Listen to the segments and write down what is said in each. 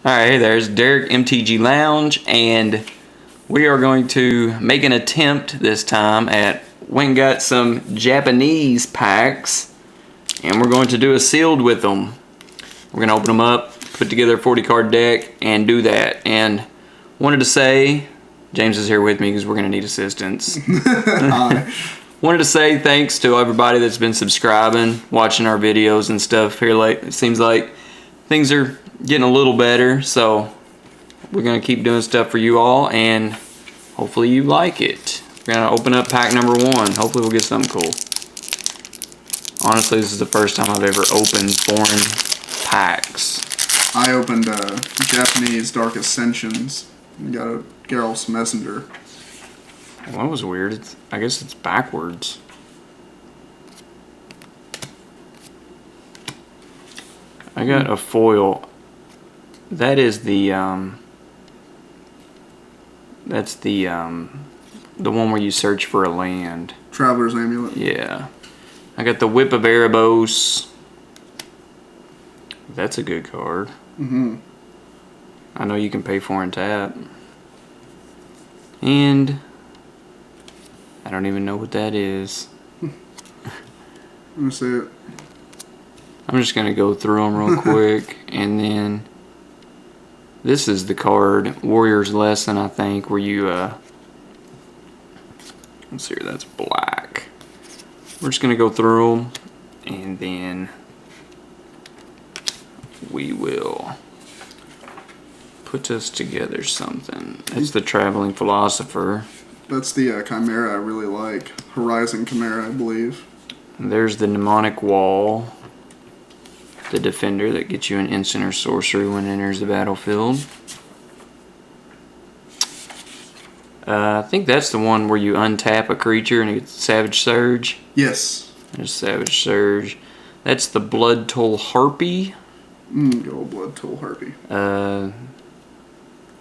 Alright, hey there's Derek MTG Lounge, and we are going to make an attempt this time at got some Japanese packs, and we're going to do a sealed with them. We're going to open them up, put together a 40 card deck, and do that. And wanted to say, James is here with me because we're going to need assistance. Wanted to say thanks to everybody that's been subscribing, watching our videos and stuff here late. It seems like things are getting a little better, so we're gonna keep doing stuff for you all, and hopefully you like it. We're gonna open up pack number 1. Hopefully we'll get something cool. Honestly, this is the first time I've ever opened foreign packs. I opened Japanese Dark Ascensions and got a Geralt's Messenger. Well, that was weird. I guess it's backwards. I got a foil. That is the that's the one where you search for a land. Traveler's Amulet. Yeah. I got the Whip of Erebos. That's a good card. Mm-hmm. I know you can pay for and tap. And I don't even know what that is. Let me see it. I'm just gonna go through them real quick, and then this is the card Warrior's Lesson, I think, where you let's see here, that's black. We're just gonna go through them, and then we will put us together something. That's the Traveling Philosopher. That's the Chimera I really like. Horizon Chimera, I believe. And there's the Mnemonic Wall. The Defender that gets you an instant or sorcery when it enters the battlefield. I think that's the one where you untap a creature and it gets Savage Surge. Yes. There's Savage Surge. That's the Blood Toll Harpy. Good old Blood Toll Harpy.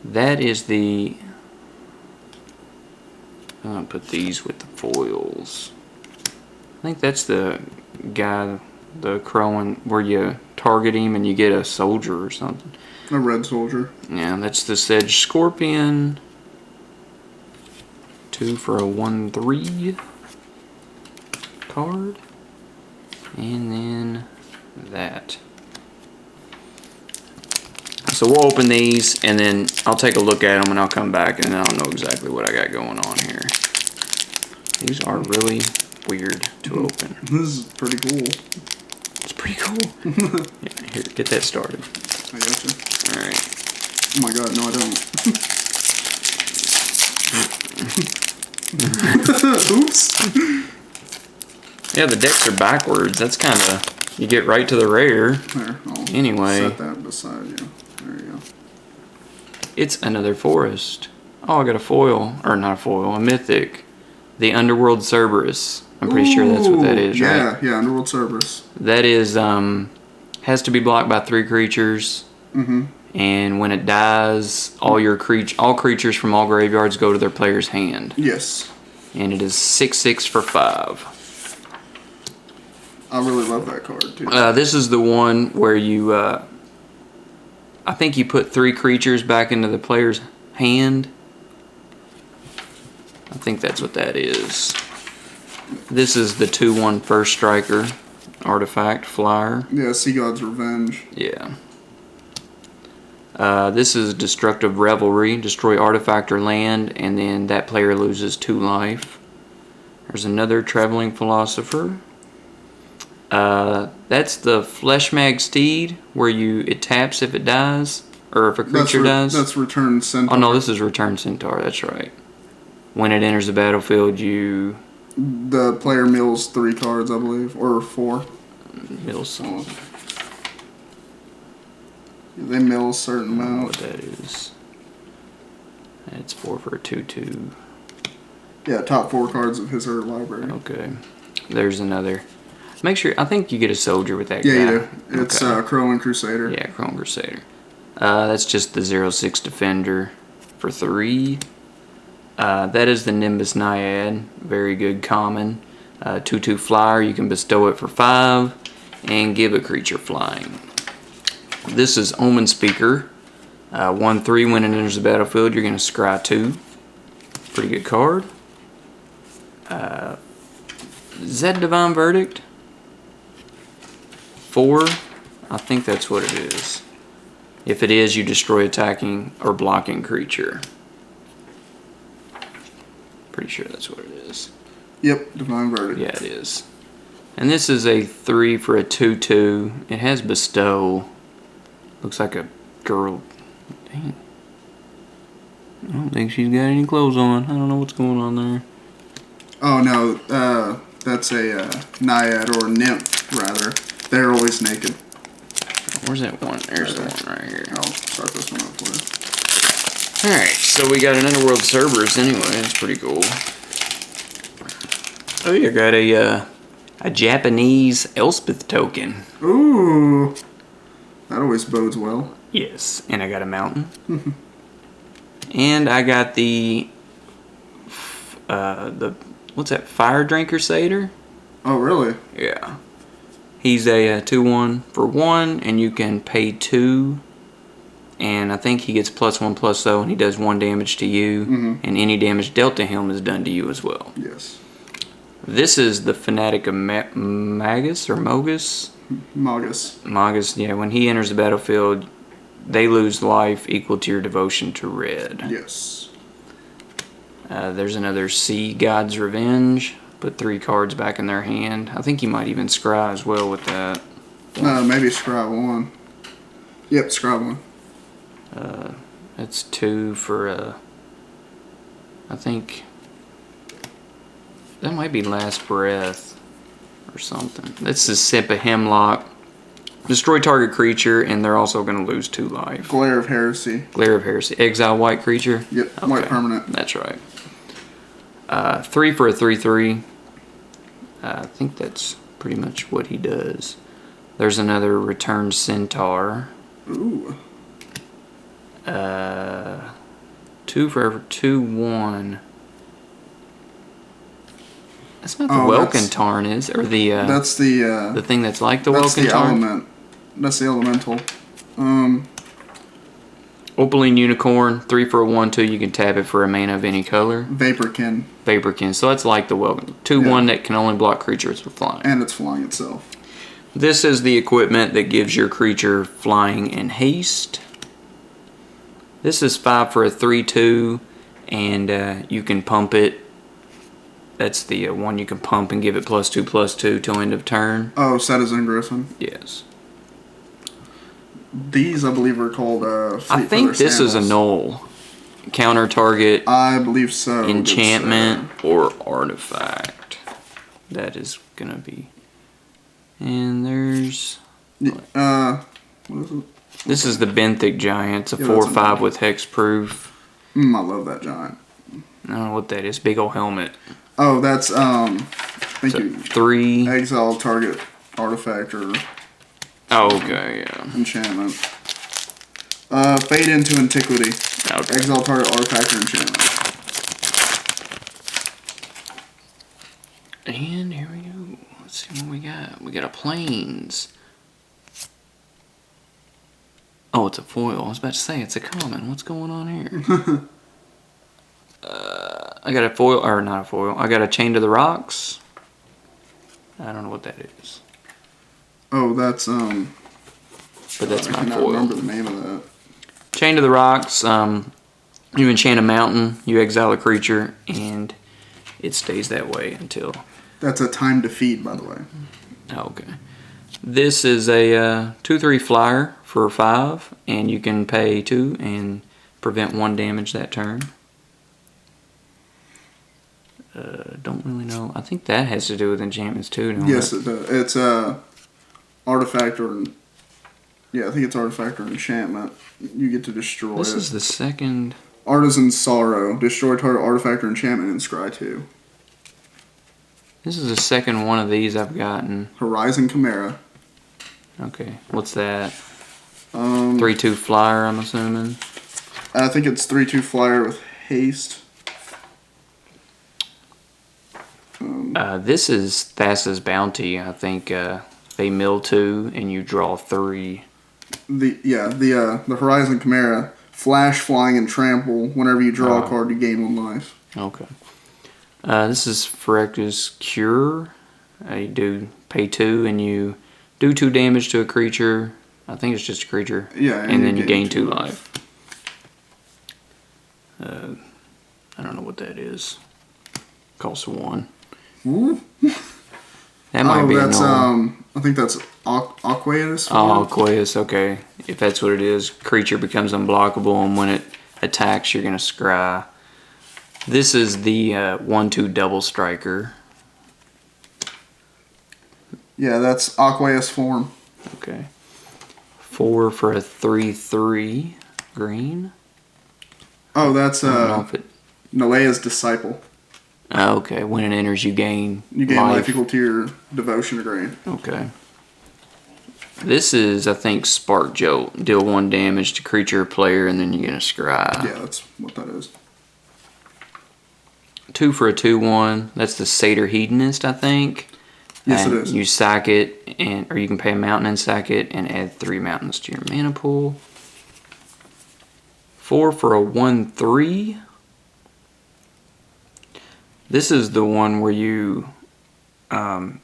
That is the... I'm going to put these with the foils. I think that's the guy... The Crowan, where you target him and you get a soldier or something. A red soldier. Yeah, that's the Sedge Scorpion. 2 for a 1/3 card. And then that. So we'll open these, and then I'll take a look at them, and I'll come back, and then I'll know exactly what I got going on here. These are really weird to open. This is pretty cool. It's pretty cool. Yeah, here, get that started. I got you. Alright. Oh my god, no I don't. Oops. Yeah, the decks are backwards. That's kind of... You get right to the rare. There, I'll Anyway. set that beside you. There you go. It's another forest. Oh, I got a foil. Or not a foil, a mythic. The Underworld Cerberus. I'm pretty sure that's what that is, yeah, right? Yeah, Underworld Cerberus. That is, has to be blocked by 3 creatures. Mm-hmm. And when it dies, all creatures from all graveyards go to their player's hand. Yes. And it is 6/6 for 5. I really love that card, too. This is the one where you, I think you put 3 creatures back into the player's hand. I think that's what that is. This is the 2/1 First Striker artifact flyer. Yeah, Sea God's Revenge. Yeah. This is Destructive Revelry. Destroy artifact or land, and then that player loses 2 life. There's another Traveling Philosopher. That's the Fleshmag Steed, where it taps if it dies, or if a creature dies. That's Return Centaur. Oh no, this is Return Centaur. That's right. When it enters the battlefield, the player mills 3 cards, I believe, or 4. Mill some. They mill a certain I don't know amount. what that is. It's 4 for a 2/2. Yeah, top 4 cards of his or her library. Okay. There's another. Make sure. I think you get a soldier with that guy. Yeah, you do. It's okay. Crowan Crusader. Yeah, Chrome Crusader. That's just the 0/6 Defender for 3. That is the Nimbus Naiad. Very good common. 2/2 flyer. You can bestow it for 5 and give a creature flying. This is Omen Speaker. 1/3 when it enters the battlefield, you're going to scry 2. Pretty good card. Is that Divine Verdict? 4? I think that's what it is. If it is, you destroy attacking or blocking creature. Pretty sure that's what it is. Yep, Divine Verdict. Yeah, it is. And this is a 3 for a 2/2. It has Bestow. Looks like a girl. Dang. I don't think she's got any clothes on. I don't know what's going on there. Oh no, that's a naiad or nymph rather. They're always naked. Where's that one? There's the one right here. I'll start this one up for Alright, so we got an Underworld Cerberus anyway. That's pretty cool. Oh, you got a Japanese Elspeth token. you. Ooh, that always bodes well. Yes, and I got a mountain. And I got the what's that? Fire Drinker Satyr? Oh really? Yeah. He's a 2/1 for 1, and you can pay 2. And I think he gets +1/+0, and he does 1 damage to you. And any damage dealt to him is done to you as well. Yes. This is the Fanatic of Magus or Mogus? Magus. Magus, yeah. When he enters the battlefield, they lose life equal to your devotion to red. Yes. There's another Sea God's Revenge. Put 3 cards back in their hand. I think you might even scry as well with that. Maybe scry 1. Yep, scry 1. That's 2 for I think that might be Last Breath or something. That's the Sip of Hemlock. Destroy target creature, and they're also going to lose 2 life. Glare of Heresy. Glare of Heresy. Exile white creature? Yep, Okay. white permanent. That's right. 3 for a 3/3. I think that's pretty much what he does. There's another Returned Centaur. Ooh. 2 for 2/1. That's not the Welkin Tarn, is it? Or that's the thing that's like the that's Welkin the Tarn? element. That's the elemental. Opaline Unicorn, 3 for a 1/2. You can tap it for a mana of any color. Vaporkin. Vaporkin. So that's like the Welkin. 2/1 that can only block creatures with flying. And it's flying itself. This is the equipment that gives your creature flying and haste. This is 5 for a 3/2, and you can pump it. That's the one you can pump and give it +2/+2 till end of turn. Oh, Citizen Griffin. Yes. These, I believe, are called I think this is a null. Counter target, I believe so. enchantment, or artifact. That is gonna be. And there's. What is it? This is the Benthic Giant. It's a Yeah, 4/5 with hexproof. I love that giant. I don't know what that is. Big old helmet. Oh, that's thank you. 3. Exile target artifact or Oh, okay, yeah. enchantment. Fade into Antiquity. Okay. Exile target artifact or enchantment. And here we go. Let's see what we got. We got a Plains. Oh, it's a foil. I was about to say it's a common. What's going on here? I got a foil, or not a foil. I got a Chain to the Rocks. I don't know what that is. Oh, that's But that's I my cannot foil. remember the name of that. Chain to the Rocks. You enchant a mountain, you exile a creature, and it stays that way until. That's a time defeat, by the way. Okay. This is a 2/3 flyer for 5, and you can pay 2 and prevent 1 damage that turn. Don't really know. I think that has to do with enchantments too. Don't Yes, it? it does. It's artifact or yeah, I think it's artifact or enchantment. You get to destroy This it. is the second. Artisan's Sorrow. Destroy target artifact or enchantment and scry 2. This is the second one of these I've gotten. Horizon Chimera. Okay, what's that? 3/2 3/2 flyer, I'm assuming. I think it's 3/2 flyer with haste. This is Thassa's Bounty. I think they mill 2 and you draw 3. The Horizon Chimera flash, flying, and trample. Whenever you draw a card, you gain 1 life. Okay. This is Phyrexia's Cure. You do pay 2 and you do 2 damage to a creature. I think it's just a creature. Yeah, and then you gain 2 life. I don't know what that is. Costs 1. Ooh. That might be that's annoying. I think that's Aqueous. Oh, Aqueous, okay. If that's what it is, creature becomes unblockable, and when it attacks, you're going to scry. This is the 1/2 double striker. Yeah, that's Aqueous form. Okay. 4 for a 3/3 green. Oh, that's Nalea's Disciple. Okay, when it enters, you gain life equal to your devotion to grain. Okay. This is, I think, Spark Jolt. Deal 1 damage to creature or player, and then you get a scry. Yeah, that's what that is. 2 for a 2/1. That's the Satyr Hedonist, I think. Yes, and it is. You sack it, or you can pay a mountain and sack it, and add 3 mountains to your mana pool. 4 for a 1/3. This is the one where you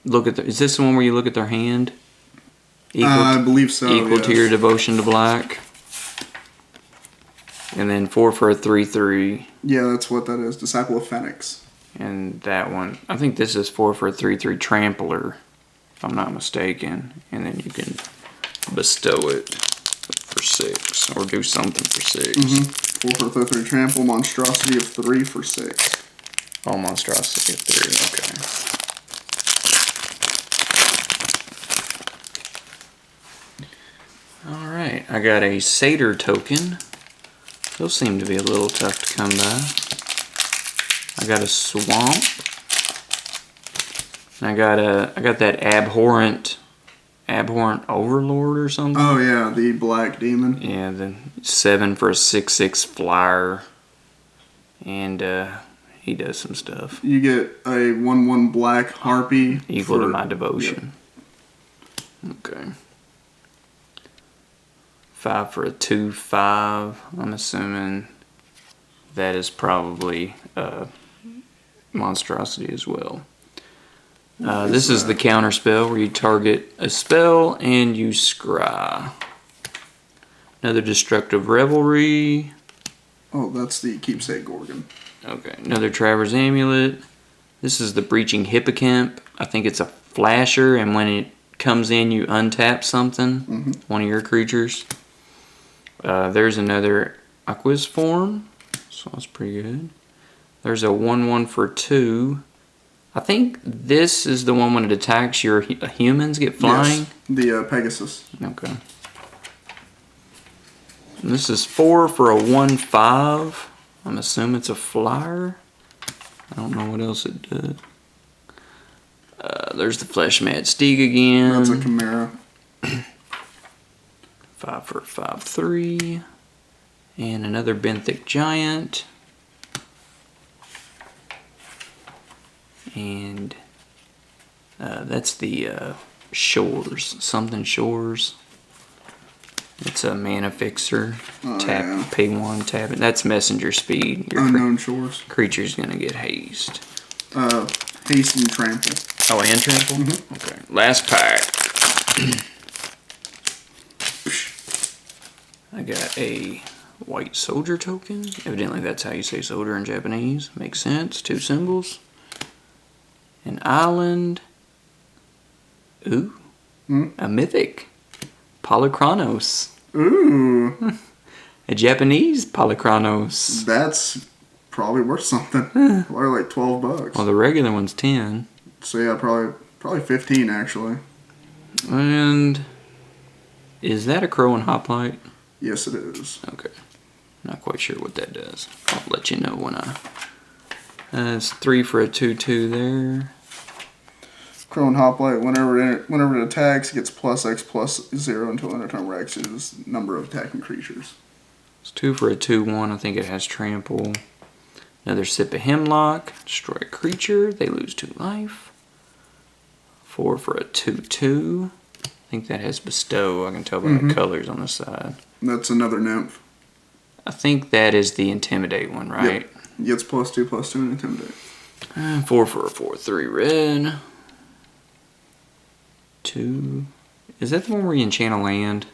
look at is this the one where you look at their hand? I believe so. Equal to your devotion to black. And then 4 for a 3/3. Yeah, that's what that is. Disciple of Phoenix. And that one, I think this is 4 for a 3/3 trampler, if I'm not mistaken. And then you can bestow it for 6, or do something for 6. 4 for a 3/3 trample, monstrosity of 3 for 6. Oh, monstrosity of 3, okay. Alright, I got a Satyr token. Those seem to be a little tough to come by. I got a Swamp. And I got that Abhorrent Overlord or something. Oh yeah, the black demon. Yeah, the 7 for a 6/6 flyer. And he does some stuff. You get a 1/1 black harpy. Equal to my devotion. Yep. Okay. 5 for a 2/5. I'm assuming that is probably monstrosity as well. This is the counter spell where you target a spell and you scry. Another destructive revelry. Oh, that's the keepsake Gorgon. Okay, another Traverse Amulet. This is the Breaching Hippocamp. I think it's a flasher, and when it comes in, you untap something, one of your creatures. There's another Aqueous form, so that's pretty good. There's a 1/1 for 2. I think this is the one when it attacks your humans get flying. Yes, the Pegasus. Okay. And this is 4 for a 1/5. I'm assuming it's a flyer. I don't know what else it does. There's the Flesh Mad Steeg again. That's a Chimera. 5 for a 5/3. And another Benthic Giant. And that's the Shores. Something Shores. It's a mana fixer. Tap, yeah. pay 1, tap it. That's messenger speed. Your Unknown Shores. creature's gonna get haste. Haste and trample. Oh, and trample? Okay. Last pack. I got a white soldier token. Evidently that's how you say soldier in Japanese. Makes sense. 2 symbols. An island. Ooh. A mythic. Polychronos. Ooh. A Japanese Polychronos. That's probably worth something. Probably like $12. Well, the regular one's 10. So yeah, probably 15 actually. And is that a Crow and Hoplite? Yes, it is. Okay. Not quite sure what that does. I'll let you know when I... it's 3 for a 2/2 there. Crow and Hoplite, whenever it attacks, it gets +X/+0 until end of turn Rex's number of attacking creatures. It's 2 for a 2/1. I think it has trample. Another Sip of Hemlock. Destroy a creature. They lose 2 life. 4 for a 2/2. I think that has bestow. I can tell by the colors on the side. That's another nymph. I think that is the Intimidate one, right? Yep. Gets +2/+2 and Intimidate. 4 for a 4/3 red. 2. Is that the one where you enchant a land?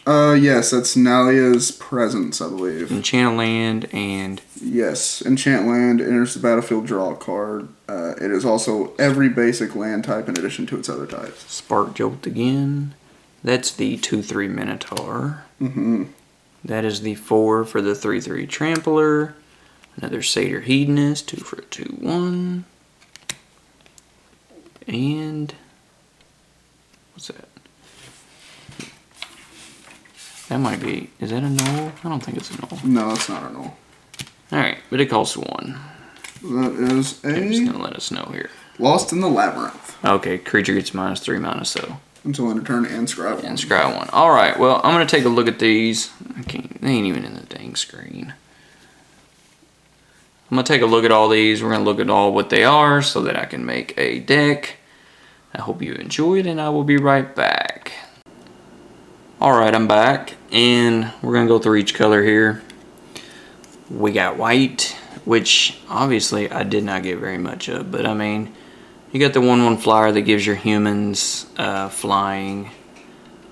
Yes, that's Nalia's Presence, I believe. Enchant a land and... Yes, enchant land, enters the battlefield, draw a card. It is also every basic land type in addition to its other types. Spark Jolt again. That's the 2/3 Minotaur. Mm-hmm. That is the 4 for the 3/3 Trampler. Another Satyr Hedonist, 2 for a 2/1. And... what's that? That might be... is that a null? I don't think it's a null. No, it's not a null. Alright, but it costs 1. That is a... I'm just going to let us know here. Lost in the Labyrinth. Okay, creature gets -3/-0. Until end of turn and scry 1. And scry 1. Alright, well, I'm going to take a look at these. They ain't even in the dang screen. I'm going to take a look at all these. We're going to look at all what they are so that I can make a deck. I hope you enjoyed, and I will be right back. Alright, I'm back, and we're going to go through each color here. We got white, which obviously I did not get very much of, but I mean, you got the 1/1 flyer that gives your humans flying.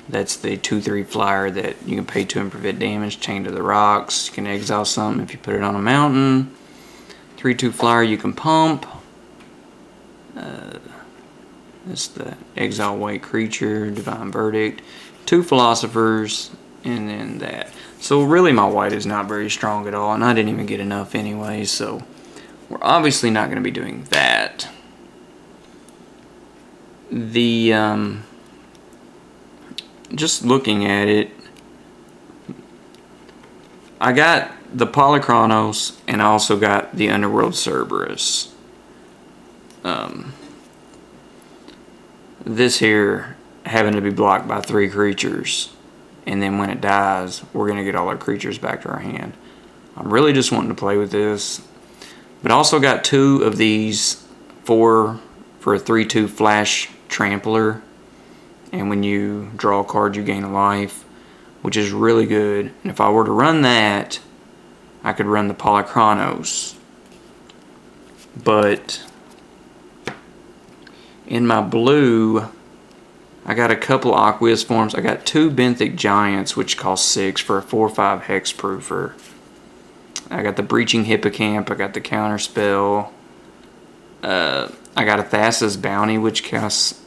That's the 2/3 flyer that you can pay 2 and prevent damage, chain to the rocks. You can exile something if you put it on a mountain. 3/2 flyer you can pump. That's the exile white creature, divine verdict. 2 philosophers, and then that. So really my white is not very strong at all, and I didn't even get enough anyway, so we're obviously not going to be doing that. The just looking at it, I got the Polychronos, and I also got the Underworld Cerberus. This here having to be blocked by 3 creatures, and then when it dies, we're going to get all our creatures back to our hand. I'm really just wanting to play with this. But I also got 2 of these 4 for a 3/2 flash trampler, and when you draw a card you gain a life, which is really good. And if I were to run that, I could run the Polychronos. But in my blue, I got a couple Aqueous forms. I got 2 Benthic Giants, which cost 6 for a 4/5 Hexproofer. I got the Breaching Hippocamp. I got the Counterspell. I got a Thassa's Bounty, which costs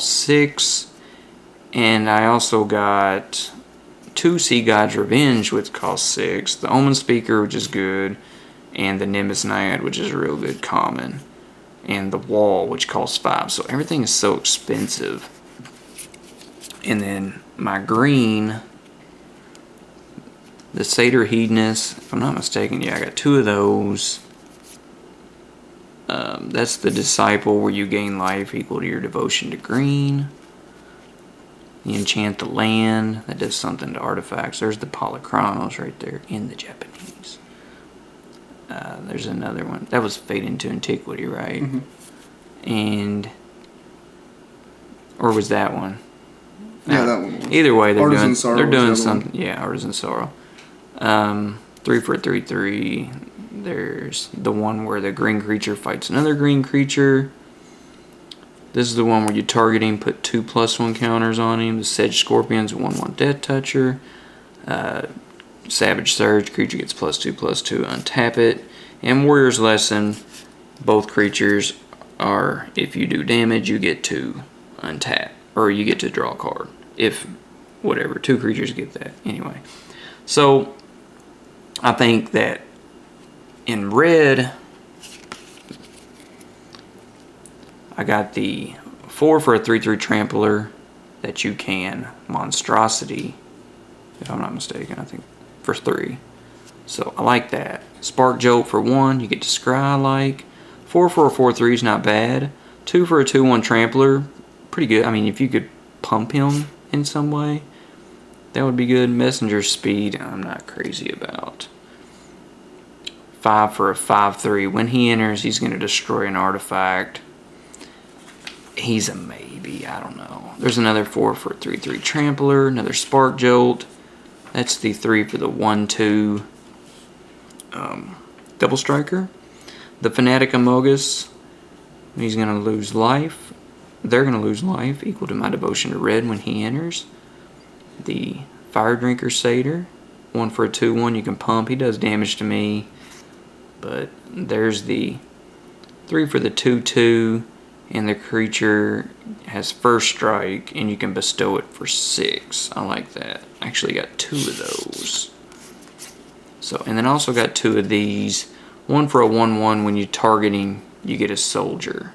6. And I also got 2 Sea God's Revenge, which costs 6. The Omen Speaker, which is good. And the Nimbus Naiad, which is a real good common. And the Wall, which costs 5. So everything is so expensive. And then my green, the Satyr Hedonist, if I'm not mistaken, yeah, I got 2 of those. That's the Disciple, where you gain life equal to your devotion to green. You enchant the land, that does something to artifacts. There's the Polychronos right there in the Japanese. There's another one. That was Fade into Antiquity, right? Mm-hmm. And... or was that one? Yeah, that one was. Either way, they're doing Sorrow something. Yeah, Artisan Sorrow. 3 for a 3/3. There's the one where the green creature fights another green creature. This is the one where you target him, put 2/+1 counters on him. The Sedge Scorpion's a 1/1 Death Toucher. Savage Surge, creature gets +2/+2, untap it. And Warrior's Lesson, both creatures are, if you do damage, you get to untap. Or you get to draw a card. If, whatever, 2 creatures get that. Anyway. So, I think that in red, I got the 4 for a 3/3 Trampler that you can Monstrosity, if I'm not mistaken, I think, for 3. So I like that. Spark Jolt for 1, you get to scry like. 4 for a 4/3 is not bad. 2 for a 2/1 Trampler, pretty good. I mean, if you could pump him in some way, that would be good. Messenger Speed, I'm not crazy about. 5 for a 5/3. When he enters, he's going to destroy an artifact. He's a maybe. I don't know. There's another 4 for a 3/3 Trampler. Another Spark Jolt. That's the 3 for the 1/2 double striker. The Fanatic Amogus, he's going to lose life. They're going to lose life equal to my devotion to red when he enters. The Fire Drinker Satyr, 1 for a 2/1. You can pump. He does damage to me. But there's the 3 for the 2/2. And the creature has first strike, and you can bestow it for 6. I like that. I actually got 2 of those. So, and then I also got 2 of these. 1 for a 1/1. When you're targeting, you get a soldier.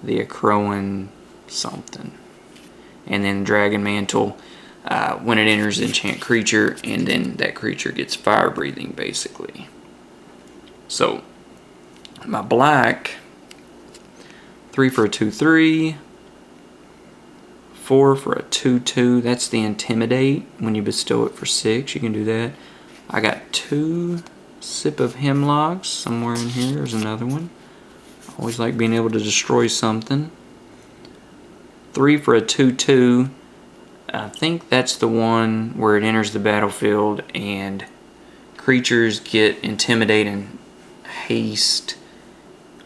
The Acroan something. And then Dragon Mantle. When it enters, enchant creature, and then that creature gets fire breathing, basically. So, my black. 3 for a 2/3, 4 for a 2/2. That's the Intimidate. When you bestow it for 6, you can do that. I got 2 Sip of Hemlocks somewhere in here. There's another one. I always like being able to destroy something. 3 for a 2/2. I think that's the one where it enters the battlefield and creatures get Intimidate and Haste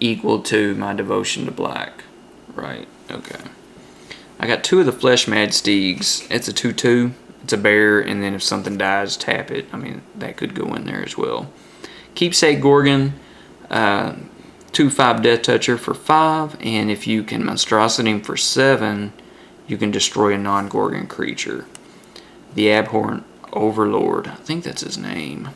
equal to my devotion to black. Right, okay. I got 2 of the Flesh Mad Steeds. It's a 2/2. It's a bear, and then if something dies, tap it. I mean, that could go in there as well. Keepsake Gorgon, 2/5 Death Toucher for 5, and if you can Monstrosity him for 7, you can destroy a non-Gorgon creature. The Abhorrent Overlord, I think that's his name.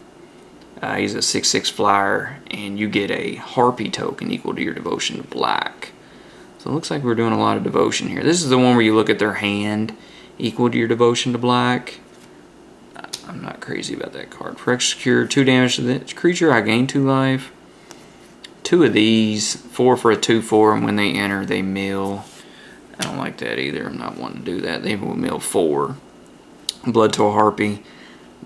He's a 6/6 flyer, and you get a Harpy token equal to your devotion to black. So it looks like we're doing a lot of devotion here. This is the one where you look at their hand equal to your devotion to black. I'm not crazy about that card. For execute 2 damage to this creature, I gain 2 life. 2 of these, 4 for a 2/4, and when they enter, they mill. I don't like that either. I'm not wanting to do that. They will mill 4. Blood to a Harpy.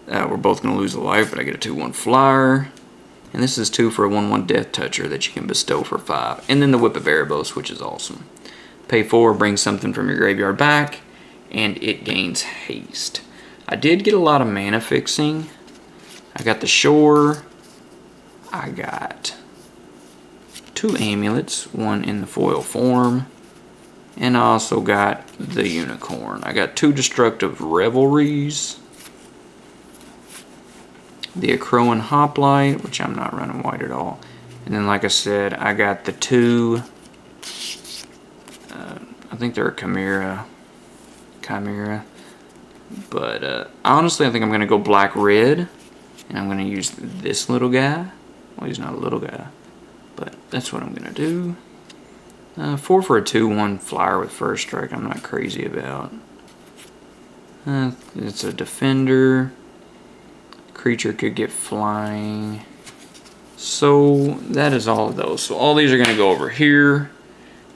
We're both going to lose a life, but I get a 2/1 flyer. And this is 2 for a 1/1 Death Toucher that you can bestow for 5. And then the Whip of Erebos, which is awesome. Pay 4, bring something from your graveyard back, and it gains haste. I did get a lot of mana fixing. I got the Shore. I got 2 amulets, 1 in the foil form. And I also got the Unicorn. I got 2 Destructive Revelries. The Acroan Hoplite, which I'm not running white at all. And then, like I said, I got the 2, I think they're a Chimera. But honestly, I think I'm going to go black-red. And I'm going to use this little guy. Well, he's not a little guy. But that's what I'm going to do. 4 for a 2/1 flyer with first strike I'm not crazy about. It's a defender. Creature could get flying. So that is all of those. So all these are going to go over here,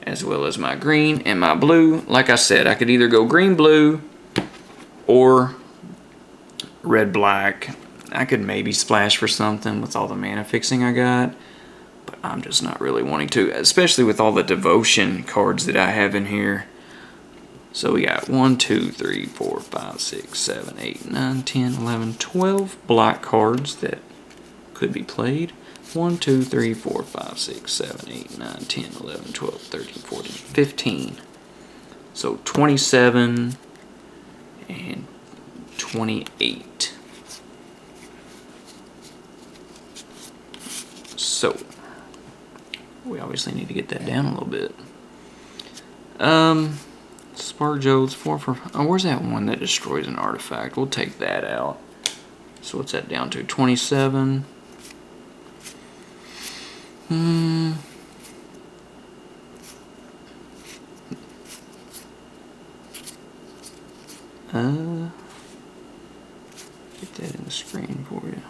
as well as my green and my blue. Like I said, I could either go green-blue or red-black. I could maybe splash for something with all the mana fixing I got, but I'm just not really wanting to, especially with all the devotion cards that I have in here. So we got 1, 2, 3, 4, 5, 6, 7, 8, 9, 10, 11, 12 black cards that could be played. 1, 2, 3, 4, 5, 6, 7, 8, 9, 10, 11, 12, 13, 14, 15. So 27 and 28. So we obviously need to get that down a little bit. Spark Jodes 4 for... Oh, where's that one that destroys an artifact? We'll take that out. So what's that down to? 27. Get that in the screen for you.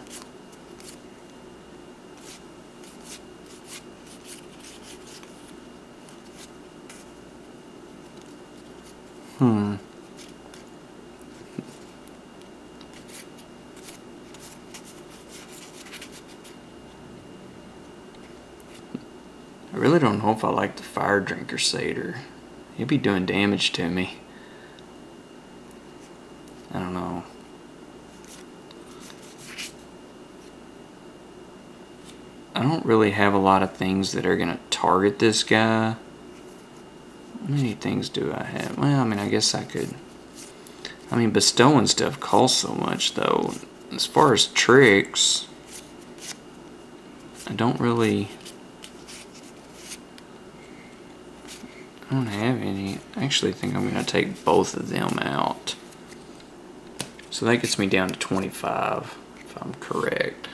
I really don't know if I like the Fire Drinker Satyr. He'd be doing damage to me. I don't know. I don't really have a lot of things that are going to target this guy. How many things do I have? Well, I mean, I guess I could. I mean, bestowing stuff costs so much, though. As far as tricks, I don't really. I don't have any. I actually think I'm going to take both of them out. So that gets me down to 25, if I'm correct.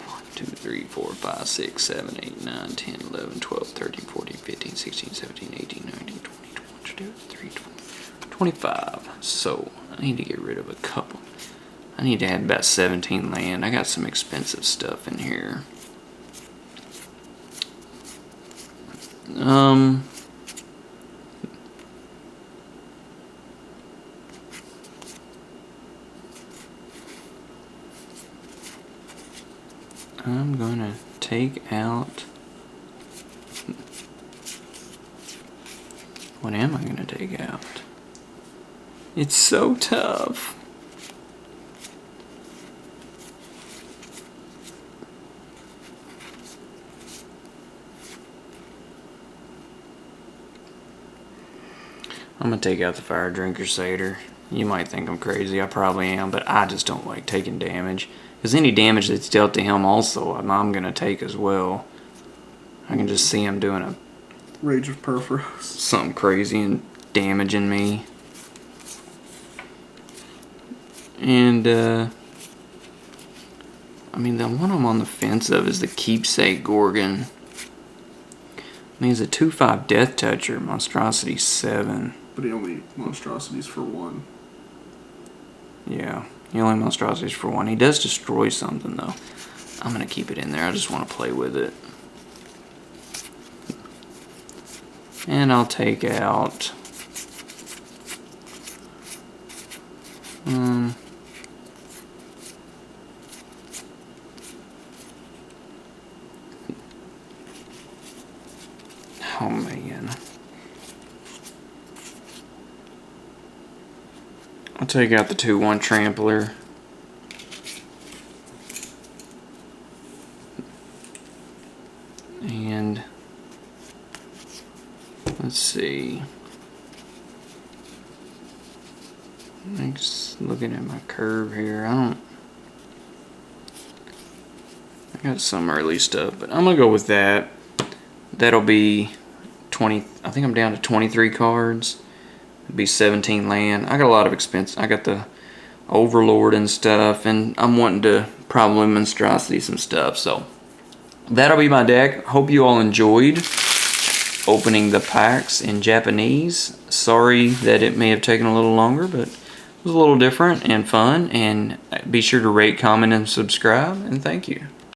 1, 2, 3, 4, 5, 6, 7, 8, 9, 10, 11, 12, 13, 14, 15, 16, 17, 18, 19, 20, 21, 22, 23, 25. So I need to get rid of a couple. I need to add about 17 land. I got some expensive stuff in here. I'm gonna take out. What am I gonna take out? It's so tough. I'm gonna take out the Fire Drinker Satyr. You might think I'm crazy, I probably am, but I just don't like taking damage. Because any damage that's dealt to him also, I'm gonna take as well. I can just see him doing a Rage of Perforos. Something crazy and damaging me. And I mean, the one I'm on the fence of is the Keepsake Gorgon. I mean, he's a 2/5 Death Toucher, Monstrosity 7. But he only monstrosities for 1. Yeah, he only monstrosities for 1. He does destroy something, though. I'm going to keep it in there. I just want to play with it. And I'll take out... Oh, man. I'll take out the 2/1 Trampler. And let's see. Just looking at my curve here, I got some early stuff, but I'm gonna go with that. That'll be 20. I think I'm down to 23 cards. It'll be 17 land. I got a lot of expense. I got the Overlord and stuff, and I'm wanting to probably monstrosity some stuff. So that'll be my deck. Hope you all enjoyed opening the packs in Japanese. Sorry that it may have taken a little longer, but it was a little different and fun. And be sure to rate, comment, and subscribe. And thank you.